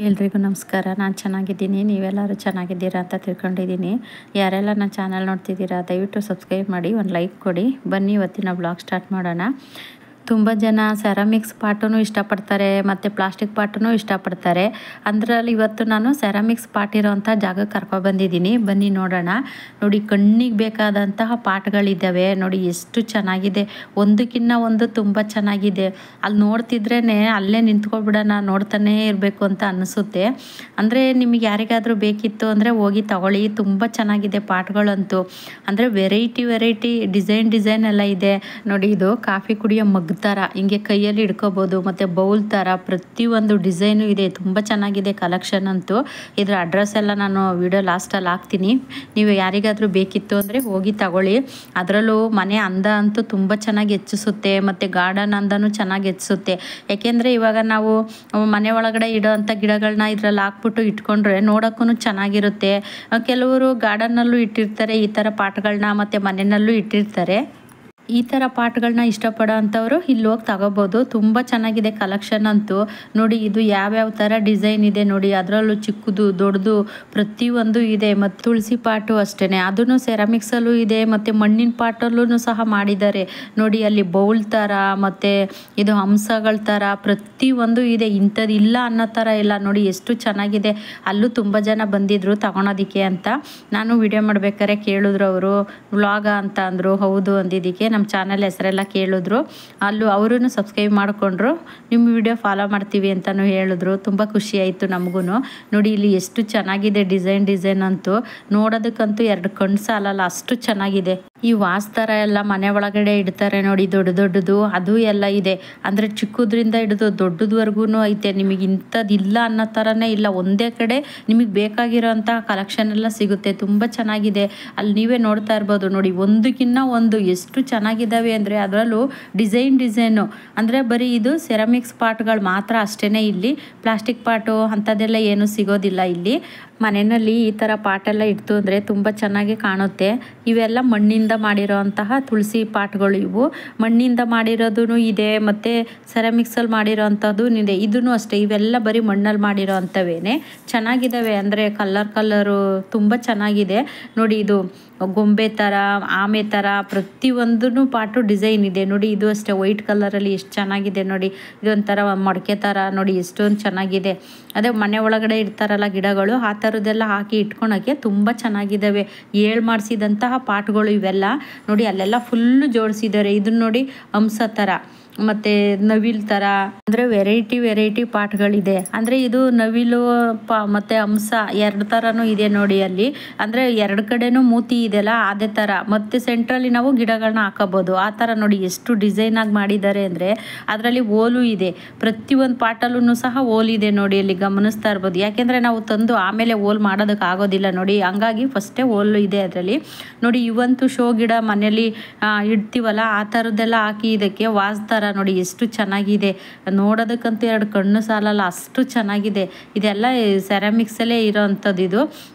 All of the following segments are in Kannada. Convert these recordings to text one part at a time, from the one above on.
ಎಲ್ರಿಗೂ ನಮಸ್ಕಾರ. ನಾನು ಚೆನ್ನಾಗಿದ್ದೀನಿ, ನೀವೆಲ್ಲರೂ ಚೆನ್ನಾಗಿದ್ದೀರಾ ಅಂತ ತಿಳ್ಕೊಂಡಿದ್ದೀನಿ. ಯಾರೆಲ್ಲ ನನ್ನ ಚಾನಲ್ ನೋಡ್ತಿದ್ದೀರಾ ದಯವಿಟ್ಟು ಸಬ್ಸ್ಕ್ರೈಬ್ ಮಾಡಿ, ಒಂದು ಲೈಕ್ ಕೊಡಿ. ಬನ್ನಿ ಇವತ್ತಿನ ಬ್ಲಾಗ್ ಸ್ಟಾರ್ಟ್ ಮಾಡೋಣ. ತುಂಬ ಜನ ಸೆರಾಮಿಕ್ಸ್ ಪಾಟೂ ಇಷ್ಟಪಡ್ತಾರೆ ಮತ್ತು ಪ್ಲಾಸ್ಟಿಕ್ ಪಾಟೂ ಇಷ್ಟಪಡ್ತಾರೆ. ಅದರಲ್ಲಿ ಇವತ್ತು ನಾನು ಸೆರಾಮಿಕ್ಸ್ ಪಾಟ್ ಇರೋವಂಥ ಜಾಗಕ್ಕೆ ಕರ್ಕೊಬಂದಿದ್ದೀನಿ. ಬನ್ನಿ ನೋಡೋಣ. ನೋಡಿ, ಕಣ್ಣಿಗೆ ಬೇಕಾದಂತಹ ಪಾಟ್ಗಳಿದ್ದಾವೆ. ನೋಡಿ ಎಷ್ಟು ಚೆನ್ನಾಗಿದೆ, ಒಂದಕ್ಕಿಂತ ಒಂದು ತುಂಬ ಚೆನ್ನಾಗಿದೆ. ಅಲ್ಲಿ ನೋಡ್ತಿದ್ರೇ ಅಲ್ಲೇ ನಿಂತ್ಕೊಬಿಡೋಣ, ನೋಡ್ತಾನೇ ಇರಬೇಕು ಅಂತ ಅನ್ನಿಸುತ್ತೆ. ಅಂದರೆ ನಿಮಗೆ ಯಾರಿಗಾದರೂ ಬೇಕಿತ್ತು ಅಂದರೆ ಹೋಗಿ ತಗೊಳ್ಳಿ. ತುಂಬ ಚೆನ್ನಾಗಿದೆ ಪಾಟ್ಗಳಂತೂ. ಅಂದರೆ ವೆರೈಟಿ ಡಿಸೈನ್ ಎಲ್ಲ ಇದೆ. ನೋಡಿ, ಇದು ಕಾಫಿ ಕುಡಿಯೋ ಮಗ್ ಥರ ಹಿಂಗೆ ಕೈಯಲ್ಲಿ ಹಿಡ್ಕೋಬೋದು, ಮತ್ತು ಬೌಲ್ ಥರ ಪ್ರತಿಯೊಂದು ಡಿಸೈನು ಇದೆ. ತುಂಬ ಚೆನ್ನಾಗಿದೆ ಕಲೆಕ್ಷನ್ ಅಂತೂ. ಇದರ ಅಡ್ರೆಸ್ ಎಲ್ಲ ನಾನು ವಿಡಿಯೋ ಲಾಸ್ಟಲ್ಲಿ ಹಾಕ್ತೀನಿ. ನೀವು ಯಾರಿಗಾದರೂ ಬೇಕಿತ್ತು ಅಂದರೆ ಹೋಗಿ ತಗೊಳ್ಳಿ. ಅದರಲ್ಲೂ ಮನೆ ಅಂದ ಅಂತೂ ತುಂಬ ಚೆನ್ನಾಗಿ ಹೆಚ್ಚಿಸುತ್ತೆ, ಮತ್ತು ಗಾರ್ಡನ್ ಅಂದನೂ ಚೆನ್ನಾಗಿ ಹೆಚ್ಚಿಸುತ್ತೆ. ಯಾಕೆಂದರೆ ಇವಾಗ ನಾವು ಮನೆ ಒಳಗಡೆ ಇಡೋ ಅಂಥ ಗಿಡಗಳನ್ನ ಇದರಲ್ಲಿ ಹಾಕ್ಬಿಟ್ಟು ಇಟ್ಕೊಂಡ್ರೆ ನೋಡೋಕ್ಕೂ ಚೆನ್ನಾಗಿರುತ್ತೆ. ಕೆಲವರು ಗಾರ್ಡನ್ನಲ್ಲೂ ಇಟ್ಟಿರ್ತಾರೆ ಈ ಥರ ಪಾಟ್ಗಳನ್ನ, ಮತ್ತು ಮನೆಯಲ್ಲೂ ಇಟ್ಟಿರ್ತಾರೆ. ಈ ಥರ ಪಾಟ್ಗಳನ್ನ ಇಷ್ಟಪಡೋ ಅಂಥವರು ಇಲ್ಲಿ ಹೋಗಿ ತಗೋಬೋದು. ತುಂಬ ಚೆನ್ನಾಗಿದೆ ಕಲೆಕ್ಷನ್ ಅಂತೂ. ನೋಡಿ, ಇದು ಯಾವ್ಯಾವ ಥರ ಡಿಸೈನ್ ಇದೆ ನೋಡಿ. ಅದರಲ್ಲೂ ಚಿಕ್ಕದು ದೊಡ್ಡದು ಪ್ರತಿಯೊಂದು ಇದೆ. ಮತ್ತು ತುಳಸಿ ಪಾಟು ಅಷ್ಟೇ, ಅದೂ ಸೆರಾಮಿಕ್ಸಲ್ಲೂ ಇದೆ, ಮತ್ತು ಮಣ್ಣಿನ ಪಾಟಲ್ಲೂ ಸಹ ಮಾಡಿದ್ದಾರೆ. ನೋಡಿ, ಅಲ್ಲಿ ಬೌಲ್ ಥರ ಮತ್ತು ಇದು ಹಂಸಗಳ ಥರ ಪ್ರತಿಯೊಂದು ಇದೆ. ಇಂಥದ್ದು ಇಲ್ಲ ಅನ್ನೋ ಥರ ಇಲ್ಲ. ನೋಡಿ ಎಷ್ಟು ಚೆನ್ನಾಗಿದೆ. ಅಲ್ಲೂ ತುಂಬ ಜನ ಬಂದಿದ್ದರು ತಗೊಳೋದಕ್ಕೆ ಅಂತ. ನಾನು ವಿಡಿಯೋ ಮಾಡ್ಬೇಕಾದ್ರೆ ಕೇಳಿದ್ರು ಅವರು, ವ್ಲಾಗ ಅಂತ ಅಂದರು. ಹೌದು ಅಂದಿದ್ದಕ್ಕೆ ನಮ್ಮ ಚಾನಲ್ ಹೆಸರೆಲ್ಲ ಕೇಳಿದ್ರು. ಅಲ್ಲೂ ಅವರೂ ಸಬ್ಸ್ಕ್ರೈಬ್ ಮಾಡಿಕೊಂಡ್ರು. ನಿಮ್ಮ ವಿಡಿಯೋ ಫಾಲೋ ಮಾಡ್ತೀವಿ ಅಂತಲೂ ಹೇಳಿದ್ರು. ತುಂಬ ಖುಷಿ ಆಯಿತು ನಮಗೂ. ನೋಡಿ, ಇಲ್ಲಿ ಎಷ್ಟು ಚೆನ್ನಾಗಿದೆ ಡಿಸೈನ್ ಅಂತೂ. ನೋಡೋದಕ್ಕಂತೂ ಎರಡು ಕಣ್ಣು ಸಾಲಲ್ಲ, ಅಷ್ಟು ಚೆನ್ನಾಗಿದೆ. ಈ ವಾಸ್ ಥರ ಎಲ್ಲ ಮನೆ ಒಳಗಡೆ ಇಡ್ತಾರೆ ನೋಡಿ, ದೊಡ್ಡದು ಅದು ಎಲ್ಲ ಇದೆ. ಅಂದರೆ ಚಿಕ್ಕದ್ರಿಂದ ಹಿಡಿದು ದೊಡ್ಡದವರೆಗೂ ಐತೆ. ನಿಮಗೆ ಇಂಥದ್ದು ಇಲ್ಲ ಅನ್ನೋ ಥರನೇ ಇಲ್ಲ. ಒಂದೇ ಕಡೆ ನಿಮಗೆ ಬೇಕಾಗಿರೋ ಅಂಥ ಕಲೆಕ್ಷನ್ ಎಲ್ಲ ಸಿಗುತ್ತೆ. ತುಂಬ ಚೆನ್ನಾಗಿದೆ. ಅಲ್ಲಿ ನೀವೇ ನೋಡ್ತಾ ಇರ್ಬೋದು. ನೋಡಿ, ಒಂದಕ್ಕಿಂತ ಒಂದು ಎಷ್ಟು ಚೆನ್ನಾಗಿದ್ದಾವೆ ಅಂದರೆ ಅದರಲ್ಲೂ ಡಿಸೈನು. ಅಂದರೆ ಬರೀ ಇದು ಸೆರಾಮಿಕ್ಸ್ ಪಾಟ್ಗಳು ಮಾತ್ರ ಅಷ್ಟೇ. ಇಲ್ಲಿ ಪ್ಲಾಸ್ಟಿಕ್ ಪಾಟು ಅಂಥದ್ದೆಲ್ಲ ಏನೂ ಸಿಗೋದಿಲ್ಲ ಇಲ್ಲಿ. ಮನೆಯಲ್ಲಿ ಈ ಥರ ಪಾಟೆಲ್ಲ ಇಡ್ತು ಅಂದರೆ ತುಂಬ ಚೆನ್ನಾಗಿ ಕಾಣುತ್ತೆ. ಇವೆಲ್ಲ ಮಣ್ಣಿಂದ ಮಾಡಿರೋ ಅಂತಹ ತುಳಸಿ ಪಾಟ್ಗಳು. ಇವು ಮಣ್ಣಿಂದ ಮಾಡಿರೋದು ಇದೆ, ಮತ್ತು ಸೆರಾಮಿಕ್ಸಲ್ಲಿ ಮಾಡಿರೋ ಅಂಥದ್ದು ಇದೆ. ಇದೂ ಅಷ್ಟೇ, ಇವೆಲ್ಲ ಬರೀ ಮಣ್ಣಲ್ಲಿ ಮಾಡಿರೋ ಅಂಥವೇನೆ. ಚೆನ್ನಾಗಿದ್ದಾವೆ. ಅಂದರೆ ಕಲರು ತುಂಬ ಚೆನ್ನಾಗಿದೆ. ನೋಡಿ, ಇದು ಗೊಂಬೆ ಥರ, ಆಮೆ ಥರ ಪ್ರತಿಯೊಂದೂ ಪಾಟು ಡಿಸೈನ್ ಇದೆ. ನೋಡಿ, ಇದು ಅಷ್ಟೇ ವೈಟ್ ಕಲರಲ್ಲಿ ಎಷ್ಟು ಚೆನ್ನಾಗಿದೆ ನೋಡಿ. ಇದೊಂಥರ ಮಡಕೆ ಥರ ನೋಡಿ, ಎಷ್ಟೊಂದು ಚೆನ್ನಾಗಿದೆ. ಅದೇ ಮನೆ ಒಳಗಡೆ ಇಡ್ತಾರಲ್ಲ ಗಿಡಗಳು, ಆ ಥರದ್ದೆಲ್ಲ ಹಾಕಿ ಇಟ್ಕೊಳಕ್ಕೆ ತುಂಬ ಚೆನ್ನಾಗಿದ್ದಾವೆ. ಮಾಡಿಸಿದಂತಹ ಪಾಟ್ಗಳು ಇವೆಲ್ಲ. ನೋಡಿ, ಅಲ್ಲೆಲ್ಲ ಫುಲ್ಲು ಜೋಡಿಸಿದ್ದಾರೆ. ಇದನ್ನ ನೋಡಿ, ಹಂಸ ಥರ ಮತ್ತು ನವಿಲು ಥರ, ಅಂದರೆ ವೆರೈಟಿ ಪಾಟ್ಗಳಿದೆ. ಅಂದರೆ ಇದು ನವಿಲು ಮತ್ತು ಹಂಸ ಎರಡು ಥರನೂ ಇದೆ ನೋಡಿ ಅಲ್ಲಿ. ಅಂದರೆ ಎರಡು ಕಡೆನೂ ಮೂತಿ ಇದೆಯಲ್ಲ ಅದೇ ಥರ. ಮತ್ತು ಸೆಂಟ್ರಲ್ಲಿ ನಾವು ಗಿಡಗಳನ್ನ ಹಾಕೋಬೋದು. ಆ ಥರ ನೋಡಿ ಎಷ್ಟು ಡಿಸೈನಾಗಿ ಮಾಡಿದ್ದಾರೆ ಅಂದರೆ. ಅದರಲ್ಲಿ ಓಲು ಇದೆ, ಪ್ರತಿಯೊಂದು ಪಾಟಲ್ಲೂ ಸಹ ಓಲಿದೆ ನೋಡಿ. ಅಲ್ಲಿ ಗಮನಿಸ್ತಾ ಇರ್ಬೋದು. ಯಾಕೆಂದರೆ ನಾವು ತಂದು ಆಮೇಲೆ ಓಲ್ ಮಾಡೋದಕ್ಕೆ ಆಗೋದಿಲ್ಲ ನೋಡಿ, ಹಂಗಾಗಿ ಫಸ್ಟೇ ಓಲು ಇದೆ ಅದರಲ್ಲಿ. ನೋಡಿ, ಇವಂತೂ ಶೋ ಗಿಡ ಮನೇಲಿ ಇಡ್ತೀವಲ್ಲ ಆ ಥರದ್ದೆಲ್ಲ ಹಾಕಿ ಇದಕ್ಕೆ ವಾಸ್ ಥರ ನೋಡಿ ಎಷ್ಟು ಚೆನ್ನಾಗಿದೆ. ನೋಡೋದಕ್ಕಂತೂ ಎರಡು ಕಣ್ಣು ಸಾಲಲ್ಲ, ಅಷ್ಟು ಚೆನ್ನಾಗಿದೆ. ಇದೆಲ್ಲ ಸೆರಾಮಿಕ್ಸಲ್ಲೇ ಇರೋ ಅಂಥದ್ದು. ಇದು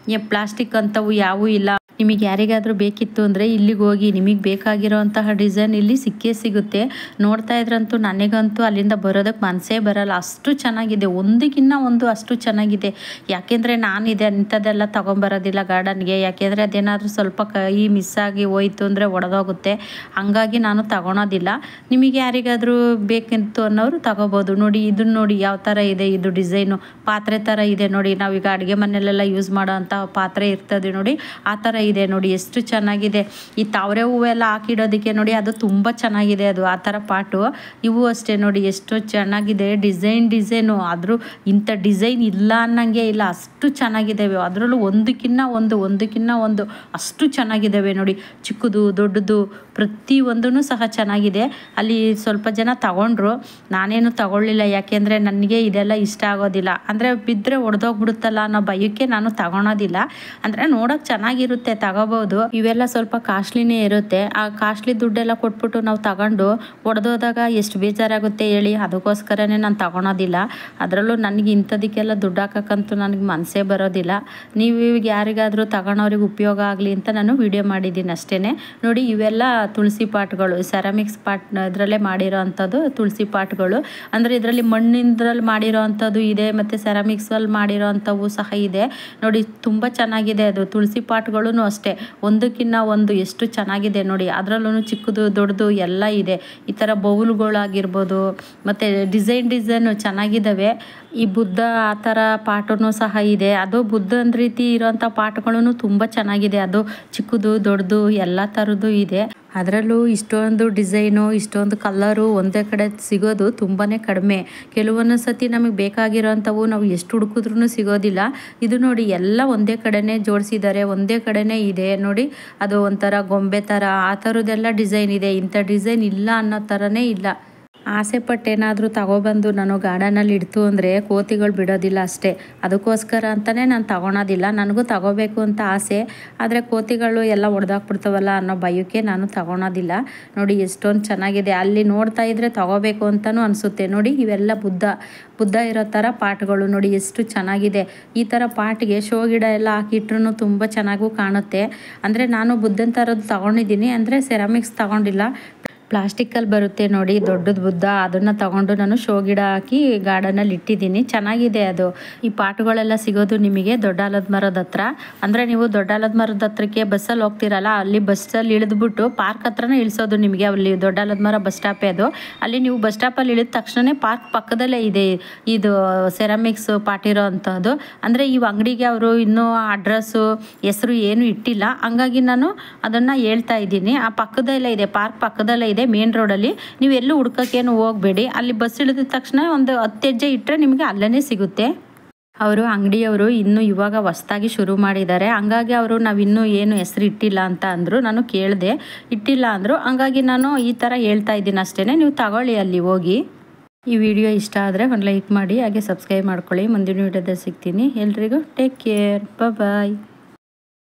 ಪ್ಲಾಸ್ಟಿಕ್ ಅಂಥವು ಯಾವೂ ಇಲ್ಲ. ನಿಮಗೆ ಯಾರಿಗಾದರೂ ಬೇಕಿತ್ತು ಅಂದರೆ ಇಲ್ಲಿಗೆ ಹೋಗಿ, ನಿಮಗೆ ಬೇಕಾಗಿರೋ ಅಂತಹ ಡಿಸೈನ್ ಇಲ್ಲಿ ಸಿಗುತ್ತೆ. ನೋಡ್ತಾ ಇದ್ರಂತೂ ನನಗಂತೂ ಅಲ್ಲಿಂದ ಬರೋದಕ್ಕೆ ಮನಸ್ಸೇ ಬರಲ್ಲ, ಅಷ್ಟು ಚೆನ್ನಾಗಿದೆ. ಒಂದಕ್ಕಿಂತ ಒಂದು ಅಷ್ಟು ಚೆನ್ನಾಗಿದೆ. ಯಾಕೆಂದರೆ ನಾನಿದೆ ಅಂಥದ್ದೆಲ್ಲ ತೊಗೊಂಬರೋದಿಲ್ಲ ಗಾರ್ಡನ್ಗೆ. ಯಾಕೆಂದರೆ ಅದೇನಾದರೂ ಸ್ವಲ್ಪ ಕೈ ಮಿಸ್ಸಾಗಿ ಹೋಯ್ತು ಅಂದರೆ ಒಡೆದೋಗುತ್ತೆ. ಹಂಗಾಗಿ ನಾನು ತಗೊಳೋದಿಲ್ಲ. ನಿಮಗೆ ಯಾರಿಗಾದರೂ ಬೇಕಿತ್ತು ಅನ್ನೋರು ತಗೋಬೋದು. ನೋಡಿ, ಇದನ್ನು ನೋಡಿ ಯಾವ ಥರ ಇದೆ. ಇದು ಡಿಸೈನು ಪಾತ್ರೆ ಥರ ಇದೆ ನೋಡಿ. ನಾವೀಗ ಅಡುಗೆ ಮನೆಯಲ್ಲೆಲ್ಲ ಯೂಸ್ ಮಾಡೋ ಅಂಥ ಪಾತ್ರೆ ಇರ್ತದೆ ನೋಡಿ, ಆ ಥರ ಇದೆ ನೋಡಿ. ಎಷ್ಟು ಚೆನ್ನಾಗಿದೆ. ಈ ತಾವರೆ ಹೂವೆಲ್ಲ ಹಾಕಿಡೋದಕ್ಕೆ ನೋಡಿ, ಅದು ತುಂಬ ಚೆನ್ನಾಗಿದೆ. ಅದು ಆ ಥರ ಪಾಟು. ಇವು ಅಷ್ಟೇ ನೋಡಿ, ಎಷ್ಟು ಚೆನ್ನಾಗಿದೆ. ಡಿಸೈನು ಆದರೂ ಇಂಥ ಡಿಸೈನ್ ಇಲ್ಲ ಅನ್ನಂಗೆ ಇಲ್ಲ, ಅಷ್ಟು ಚೆನ್ನಾಗಿದ್ದಾವೆ. ಅದರಲ್ಲೂ ಒಂದಕ್ಕಿಂತ ಒಂದು ಅಷ್ಟು ಚೆನ್ನಾಗಿದ್ದಾವೆ ನೋಡಿ. ಚಿಕ್ಕದು ದೊಡ್ಡದು ಪ್ರತಿಯೊಂದೂ ಸಹ ಚೆನ್ನಾಗಿದೆ. ಅಲ್ಲಿ ಸ್ವಲ್ಪ ಜನ ತಗೊಂಡ್ರು, ನಾನೇನು ತಗೊಳ್ಳಿಲ್ಲ. ಯಾಕೆಂದರೆ ನನಗೆ ಇದೆಲ್ಲ ಇಷ್ಟ ಆಗೋದಿಲ್ಲ. ಅಂದರೆ ಬಿದ್ದರೆ ಒಡೆದೋಗ್ಬಿಡುತ್ತಲ್ಲ ಅನ್ನೋ ಭಯಕ್ಕೆ ನಾನು ತಗೊಳೋದಿಲ್ಲ. ಅಂದರೆ ನೋಡೋಕೆ ಚೆನ್ನಾಗಿರುತ್ತೆ ತಗೋಬಹುದು. ಇವೆಲ್ಲ ಸ್ವಲ್ಪ ಕಾಸ್ಟ್ಲಿನೇ ಇರುತ್ತೆ. ಆ ಕಾಸ್ಟ್ಲಿ ದುಡ್ಡೆಲ್ಲ ಕೊಟ್ಬಿಟ್ಟು ನಾವು ತಗೊಂಡು ಒಡೆದೋದಾಗ ಎಷ್ಟು ಬೇಜಾರಾಗುತ್ತೆ ಹೇಳಿ. ಅದಕ್ಕೋಸ್ಕರನೇ ನಾನು ತಗೊಳೋದಿಲ್ಲ. ಅದರಲ್ಲೂ ನನಗೆ ಇಂಥದಕ್ಕೆಲ್ಲ ದುಡ್ಡು ಹಾಕೋಕ್ಕಂತೂ ನನಗೆ ಮನಸ್ಸೇ ಬರೋದಿಲ್ಲ. ನೀವು ಇವಾಗ ಯಾರಿಗಾದರೂ ತಗೊಳೋರಿಗೆ ಉಪಯೋಗ ಆಗಲಿ ಅಂತ ನಾನು ವಿಡಿಯೋ ಮಾಡಿದ್ದೀನಿ ಅಷ್ಟೇ. ನೋಡಿ ಇವೆಲ್ಲ ತುಳಸಿ ಪಾಟ್ಗಳು, ಸೆರಾಮಿಕ್ಸ್ ಪಾಟ್ ಇದರಲ್ಲೇ ಮಾಡಿರೋ ಅಂಥದ್ದು ತುಳಸಿ ಪಾಟ್ಗಳು. ಅಂದರೆ ಇದರಲ್ಲಿ ಮಣ್ಣಿಂದ್ರಲ್ಲಿ ಮಾಡಿರೋ ಅಂಥದ್ದು ಇದೆ, ಮತ್ತು ಸೆರಾಮಿಕ್ಸಲ್ಲಿ ಮಾಡಿರೋ ಅಂಥವು ಸಹ ಇದೆ. ನೋಡಿ ತುಂಬ ಚೆನ್ನಾಗಿದೆ ಅದು. ತುಳಸಿ ಪಾಟ್ಗಳೂ ಅಷ್ಟೇ, ಒಂದಕ್ಕಿಂತ ಒಂದು ಎಷ್ಟು ಚೆನ್ನಾಗಿದೆ ನೋಡಿ. ಅದರಲ್ಲೂ ಚಿಕ್ಕದು ದೊಡ್ಡದು ಎಲ್ಲ ಇದೆ. ಈ ಥರ ಬೌಲ್ಗಳಾಗಿರ್ಬೋದು, ಮತ್ತು ಡಿಸೈನ್ ಚೆನ್ನಾಗಿದ್ದಾವೆ. ಈ ಬುದ್ಧ ಆ ಥರ ಪಾಟೂ ಸಹ ಇದೆ. ಅದು ಬುದ್ಧನ ರೀತಿ ಇರೋಂಥ ಪಾಟ್ಗಳೂ ತುಂಬ ಚೆನ್ನಾಗಿದೆ. ಅದು ಚಿಕ್ಕದು ದೊಡ್ಡದು ಎಲ್ಲ ಥರದ್ದು ಇದೆ. ಅದರಲ್ಲೂ ಇಷ್ಟೊಂದು ಡಿಸೈನು, ಇಷ್ಟೊಂದು ಕಲರು ಒಂದೇ ಕಡೆ ಸಿಗೋದು ತುಂಬಾ ಕಡಿಮೆ. ಕೆಲವೊಂದು ಸತಿ ನಮಗೆ ಬೇಕಾಗಿರೋಂಥವು ನಾವು ಎಷ್ಟು ಹುಡುಕಿದ್ರೂ ಸಿಗೋದಿಲ್ಲ. ಇದು ನೋಡಿ ಎಲ್ಲ ಒಂದೇ ಕಡೆನೇ ಜೋಡಿಸಿದ್ದಾರೆ, ಒಂದೇ ಕಡೆನೇ ಇದೆ ನೋಡಿ. ಅದು ಒಂಥರ ಗೊಂಬೆ ಥರ ಆ ಥರದ್ದೆಲ್ಲ ಡಿಸೈನ್ ಇದೆ. ಇಂಥ ಡಿಸೈನ್ ಇಲ್ಲ ಅನ್ನೋ ಥರನೇ ಇಲ್ಲ. ಆಸೆ ಪಟ್ಟು ಏನಾದರೂ ತಗೊಬಂದು ನಾನು ಗಾರ್ಡನಲ್ಲಿ ಇಡ್ತು ಅಂದರೆ ಕೋತಿಗಳು ಬಿಡೋದಿಲ್ಲ ಅಷ್ಟೇ. ಅದಕ್ಕೋಸ್ಕರ ಅಂತಲೇ ನಾನು ತಗೊಳೋದಿಲ್ಲ. ನನಗೂ ತಗೋಬೇಕು ಅಂತ ಆಸೆ, ಆದರೆ ಕೋತಿಗಳು ಎಲ್ಲ ಹೊಡೆದಾಕ್ಬಿಡ್ತಾವಲ್ಲ ಅನ್ನೋ ಭಯಕ್ಕೆ ನಾನು ತಗೊಳೋದಿಲ್ಲ. ನೋಡಿ ಎಷ್ಟೊಂದು ಚೆನ್ನಾಗಿದೆ. ಅಲ್ಲಿ ನೋಡ್ತಾ ಇದ್ದರೆ ತಗೋಬೇಕು ಅಂತಲೂ ಅನಿಸುತ್ತೆ. ನೋಡಿ ಇವೆಲ್ಲ ಬುದ್ಧ ಇರೋ ಥರ ಪಾಟ್ಗಳು ನೋಡಿ ಎಷ್ಟು ಚೆನ್ನಾಗಿದೆ. ಈ ಥರ ಪಾಟ್ಗೆ ಶೋ ಗಿಡ ಎಲ್ಲ ಹಾಕಿಟ್ರೂ ತುಂಬ ಚೆನ್ನಾಗೂ ಕಾಣುತ್ತೆ. ಅಂದರೆ ನಾನು ಬುದ್ಧನ ಥರದ್ದು ತಗೊಂಡಿದ್ದೀನಿ, ಅಂದರೆ ಸೆರಾಮಿಕ್ಸ್ ತಗೊಂಡಿಲ್ಲ. ಪ್ಲಾಸ್ಟಿಕ್ಕಲ್ಲಿ ಬರುತ್ತೆ ನೋಡಿ ದೊಡ್ಡದು ಬುದ್ಧ, ಅದನ್ನು ತಗೊಂಡು ನಾನು ಶೋ ಗಿಡ ಹಾಕಿ ಗಾರ್ಡನಲ್ಲಿ ಇಟ್ಟಿದ್ದೀನಿ. ಚೆನ್ನಾಗಿದೆ ಅದು. ಈ ಪಾಟ್ಗಳೆಲ್ಲ ಸಿಗೋದು ನಿಮಗೆ ದೊಡ್ಡ ಆಲದ ಮರದ ಹತ್ರ. ಅಂದರೆ ನೀವು ದೊಡ್ಡ ಆಲದ ಮರದ ಹತ್ರಕ್ಕೆ ಬಸ್ಸಲ್ಲಿ ಹೋಗ್ತೀರಲ್ಲ, ಅಲ್ಲಿ ಬಸ್ಸಲ್ಲಿ ಇಳಿದ್ಬಿಟ್ಟು ಪಾರ್ಕ್ ಹತ್ರನೇ ಇಳಿಸೋದು ನಿಮಗೆ. ಅಲ್ಲಿ ದೊಡ್ಡ ಆಲದ ಮರ ಬಸ್ ಸ್ಟಾಪೇ ಅದು. ಅಲ್ಲಿ ನೀವು ಬಸ್ ಸ್ಟಾಪಲ್ಲಿ ಇಳಿದ ತಕ್ಷಣ ಪಾರ್ಕ್ ಪಕ್ಕದಲ್ಲೇ ಇದೆ ಇದು ಸೆರಾಮಿಕ್ಸ್ ಪಾಟಿರೋ ಅಂಥದ್ದು. ಅಂದರೆ ಈ ಅಂಗಡಿಗೆ ಅವರು ಇನ್ನೂ ಅಡ್ರೆಸ್ಸು ಹೆಸರು ಏನೂ ಇಟ್ಟಿಲ್ಲ, ಹಂಗಾಗಿ ನಾನು ಅದನ್ನು ಹೇಳ್ತಾ ಇದ್ದೀನಿ. ಆ ಪಕ್ಕದಲ್ಲೇ ಇದೆ, ಪಾರ್ಕ್ ಪಕ್ಕದಲ್ಲೇ ಇದೆ, ಮೇನ್ ರೋಡಲ್ಲಿ. ನೀವು ಎಲ್ಲೂ ಹುಡ್ಕೋಕ್ಕೇನು ಹೋಗಬೇಡಿ. ಅಲ್ಲಿ ಬಸ್ ಇಳಿದ ತಕ್ಷಣ ಒಂದು 10 ಹೆಜ್ಜೆ ಇಟ್ಟರೆ ನಿಮಗೆ ಅಲ್ಲೇ ಸಿಗುತ್ತೆ. ಅವರು ಅಂಗಡಿಯವರು ಇನ್ನೂ ಇವಾಗ ಹೊಸ್ದಾಗಿ ಶುರು ಮಾಡಿದ್ದಾರೆ, ಹಂಗಾಗಿ ಅವರು ನಾವಿನ್ನೂ ಏನು ಹೆಸರು ಇಟ್ಟಿಲ್ಲ ಅಂತ ಅಂದರು. ನಾನು ಕೇಳಿದೆ, ಇಟ್ಟಿಲ್ಲ ಅಂದರು. ಹಂಗಾಗಿ ನಾನು ಈ ಥರ ಹೇಳ್ತಾ ಇದ್ದೀನಿ ಅಷ್ಟೇ. ನೀವು ತಗೊಳ್ಳಿ ಅಲ್ಲಿ ಹೋಗಿ. ಈ ವಿಡಿಯೋ ಇಷ್ಟ ಆದರೆ ಒಂದು ಲೈಕ್ ಮಾಡಿ, ಹಾಗೆ ಸಬ್ಸ್ಕ್ರೈಬ್ ಮಾಡ್ಕೊಳ್ಳಿ. ಮುಂದಿನ ವಿಡಿಯೋದಲ್ಲಿ ಸಿಗ್ತೀನಿ. ಎಲ್ರಿಗೂ ಟೇಕ್ ಕೇರ್, ಬಾಯ್.